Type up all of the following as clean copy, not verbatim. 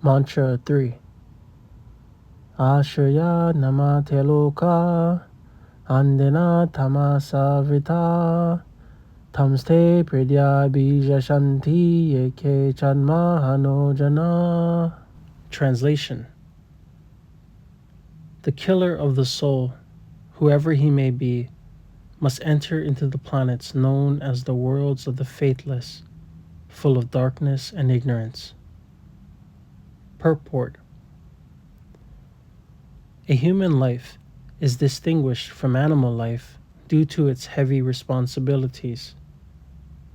Mantra 3. Ashraya namate loka andena tamasavita tamste pridya bija shanti yeke chanma hanojana. Translation. The killer of the soul, whoever he may be, must enter into the planets known as the worlds of the faithless, full of darkness and ignorance. Purport. A human life is distinguished from animal life due to its heavy responsibilities.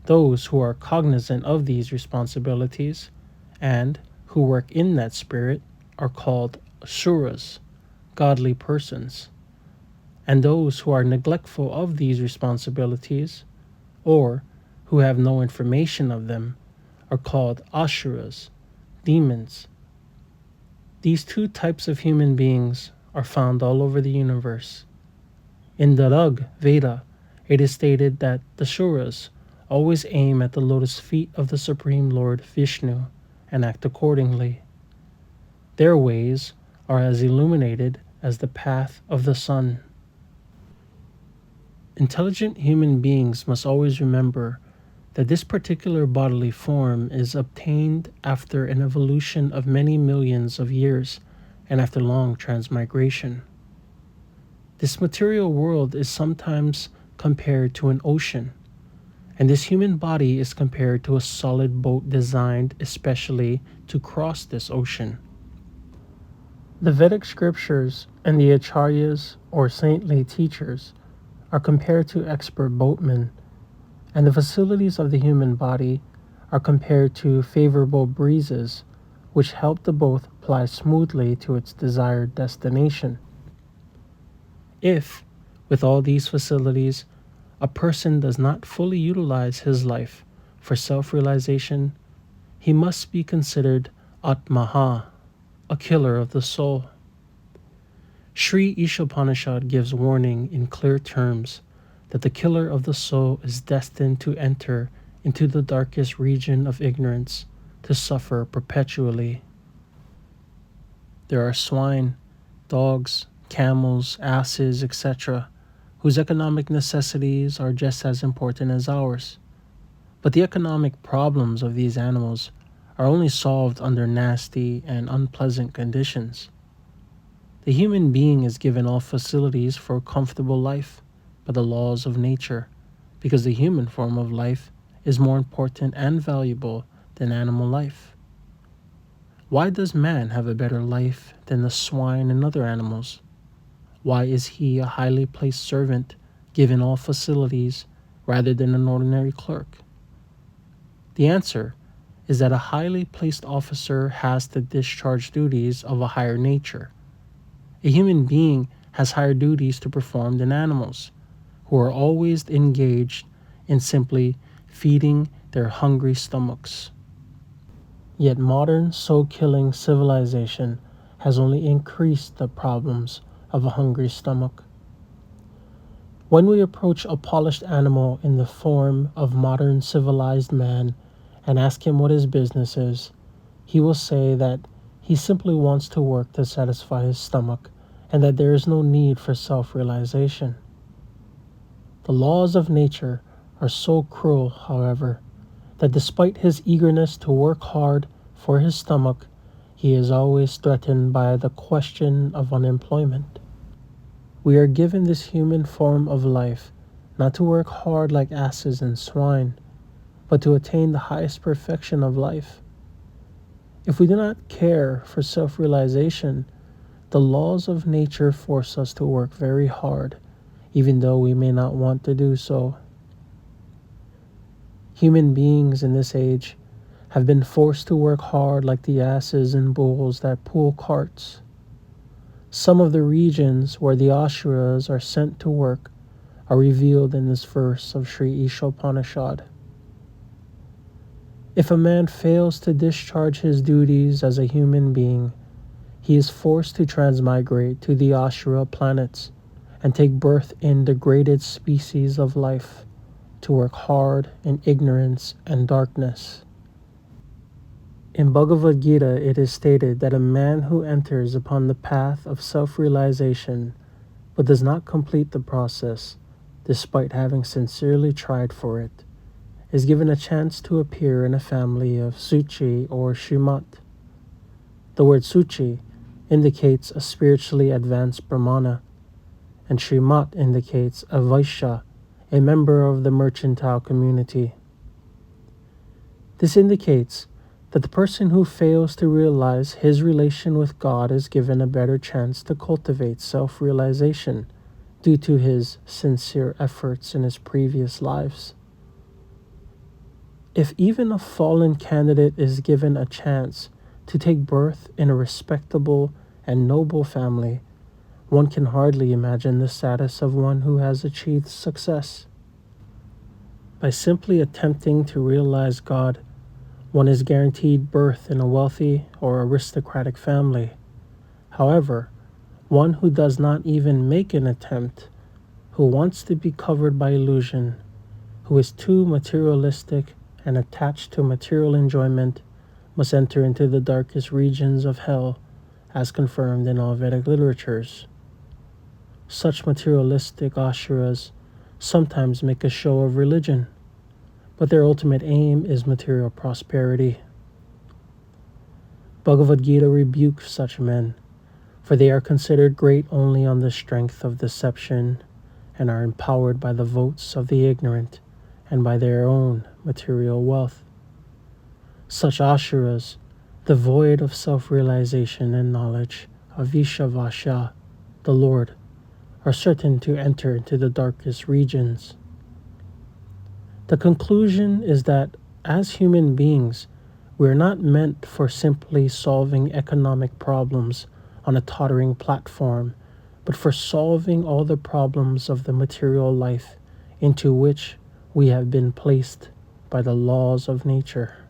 Those who are cognizant of these responsibilities and who work in that spirit are called asuras, godly persons, and those who are neglectful of these responsibilities or who have no information of them are called asuras, demons. These two types of human beings are found all over the universe. In the Rig Veda, it is stated that the Suras always aim at the lotus feet of the Supreme Lord Vishnu and act accordingly. Their ways are as illuminated as the path of the sun. Intelligent human beings must always remember that this particular bodily form is obtained after an evolution of many millions of years and after long transmigration. This material world is sometimes compared to an ocean, and this human body is compared to a solid boat designed especially to cross this ocean. The Vedic scriptures and the acharyas or saintly teachers are compared to expert boatmen, and the facilities of the human body are compared to favorable breezes which help the boat ply smoothly to its desired destination. If, with all these facilities, a person does not fully utilize his life for self-realization, he must be considered Atmaha, a killer of the soul. Sri Isopanisad gives warning in clear terms that the killer of the soul is destined to enter into the darkest region of ignorance to suffer perpetually. There are swine, dogs, camels, asses, etc., whose economic necessities are just as important as ours. But the economic problems of these animals are only solved under nasty and unpleasant conditions. The human being is given all facilities for a comfortable life by the laws of nature, because the human form of life is more important and valuable than animal life. Why does man have a better life than the swine and other animals? Why is he a highly placed servant given all facilities rather than an ordinary clerk? The answer is that a highly placed officer has to discharge duties of a higher nature. A human being has higher duties to perform than animals, who are always engaged in simply feeding their hungry stomachs. Yet modern soul-killing civilization has only increased the problems of a hungry stomach. When we approach a polished animal in the form of modern civilized man and ask him what his business is, he will say that he simply wants to work to satisfy his stomach and that there is no need for self-realization. The laws of nature are so cruel, however, that despite his eagerness to work hard for his stomach, he is always threatened by the question of unemployment. We are given this human form of life not to work hard like asses and swine, but to attain the highest perfection of life. If we do not care for self-realization, the laws of nature force us to work very hard, even though we may not want to do so. Human beings in this age have been forced to work hard like the asses and bulls that pull carts. Some of the regions where the Asuras are sent to work are revealed in this verse of Sri Isopanisad. If a man fails to discharge his duties as a human being, he is forced to transmigrate to the Asura planets and take birth in degraded species of life, to work hard in ignorance and darkness. In Bhagavad Gita, it is stated that a man who enters upon the path of self-realization but does not complete the process, despite having sincerely tried for it, is given a chance to appear in a family of Suchi or Shrimat. The word Suchi indicates a spiritually advanced Brahmana, and Shrimat indicates a Vaishya, a member of the mercantile community. This indicates that the person who fails to realize his relation with God is given a better chance to cultivate self-realization due to his sincere efforts in his previous lives. If even a fallen candidate is given a chance to take birth in a respectable and noble family, one can hardly imagine the status of one who has achieved success. By simply attempting to realize God, one is guaranteed birth in a wealthy or aristocratic family. However, one who does not even make an attempt, who wants to be covered by illusion, who is too materialistic and attached to material enjoyment, must enter into the darkest regions of hell, as confirmed in all Vedic literatures. Such materialistic asuras sometimes make a show of religion, but their ultimate aim is material prosperity. Bhagavad Gita rebukes such men, for they are considered great only on the strength of deception and are empowered by the votes of the ignorant and by their own material wealth. Such asuras, devoid of self-realization and knowledge of Ishavasya, the Lord, are certain to enter into the darkest regions. The conclusion is that as human beings, we are not meant for simply solving economic problems on a tottering platform, but for solving all the problems of the material life into which we have been placed by the laws of nature.